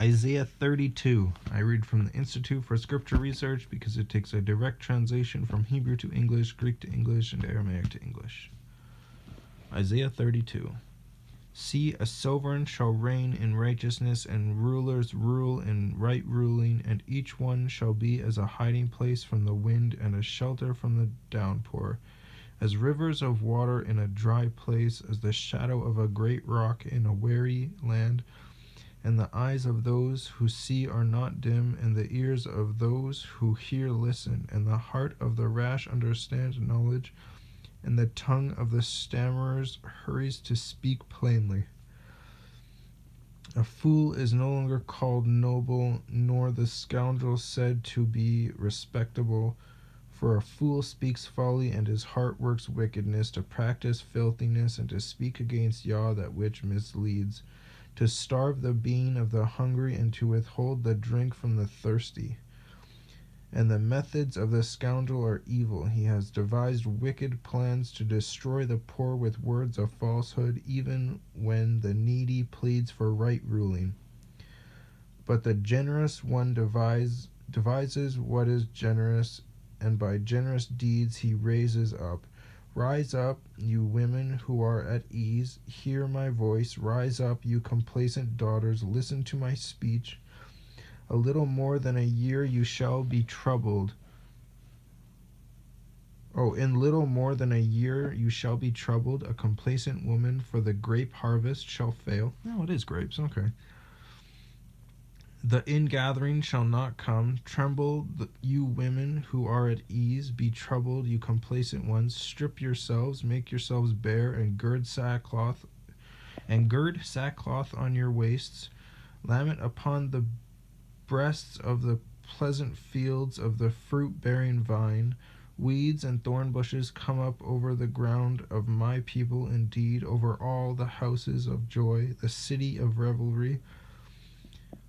Isaiah 32. I read from the Institute for Scripture Research because it takes a direct translation from Hebrew to English, Greek to English, and Aramaic to English. Isaiah 32. See, a sovereign shall reign in righteousness, and rulers rule in right ruling, and each one shall be as a hiding place from the wind and a shelter from the downpour, as rivers of water in a dry place, as the shadow of a great rock in a weary land. And the eyes of those who see are not dim, and the ears of those who hear listen, and the heart of the rash understands knowledge, and the tongue of the stammerers hurries to speak plainly. A fool is no longer called noble, nor the scoundrel said to be respectable, for a fool speaks folly, and his heart works wickedness, to practice filthiness, and to speak against Yah that which misleads, to starve the being of the hungry, and to withhold the drink from the thirsty. And the methods of the scoundrel are evil. He has devised wicked plans to destroy the poor with words of falsehood, even when the needy pleads for right ruling. But the generous one devises what is generous, and by generous deeds he raises up. Rise up, you women who are at ease, hear my voice. Rise up, you complacent daughters, listen to my speech. A little more than a year you shall be troubled. In little more than a year you shall be troubled, a complacent woman, for the grape harvest shall fail. No, it is grapes, okay. The ingathering shall not come. Tremble, you women who are at ease. Be troubled, you complacent ones. Strip yourselves, make yourselves bare, and gird sackcloth on your waists. Lament upon the breasts of the pleasant fields of the fruit-bearing vine. Weeds and thorn bushes come up over the ground of my people, indeed, over all the houses of joy, the city of revelry.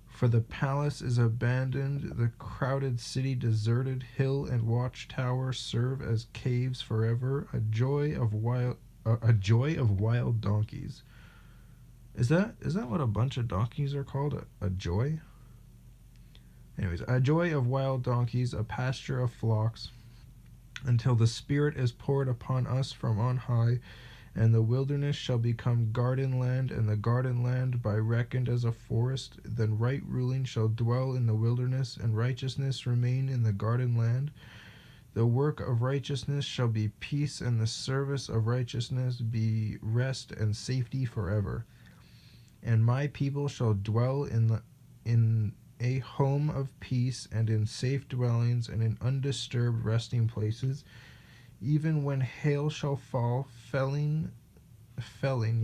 For the palace is abandoned, the crowded city deserted. Hill and watchtower serve as caves forever. A joy of wild donkeys. Is that what a bunch of donkeys are called? A joy? Anyways, a joy of wild donkeys, a pasture of flocks, until the Spirit is poured upon us from on high, and the wilderness shall become garden land, and the garden land by reckoned as a forest. Then right ruling shall dwell in the wilderness, and righteousness remain in the garden land. The work of righteousness shall be peace, and the service of righteousness be rest and safety forever. And my people shall dwell in a home of peace, and in safe dwellings, and in undisturbed resting places. Even when hail shall fall, felling, felling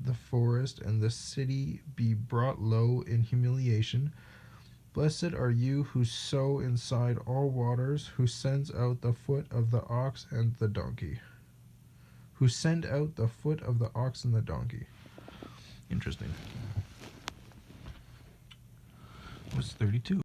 the forest, and the city be brought low in humiliation. Blessed are you who sow inside all waters, who sends out the foot of the ox and the donkey. Who send out the foot of the ox and the donkey. Interesting. What's 32?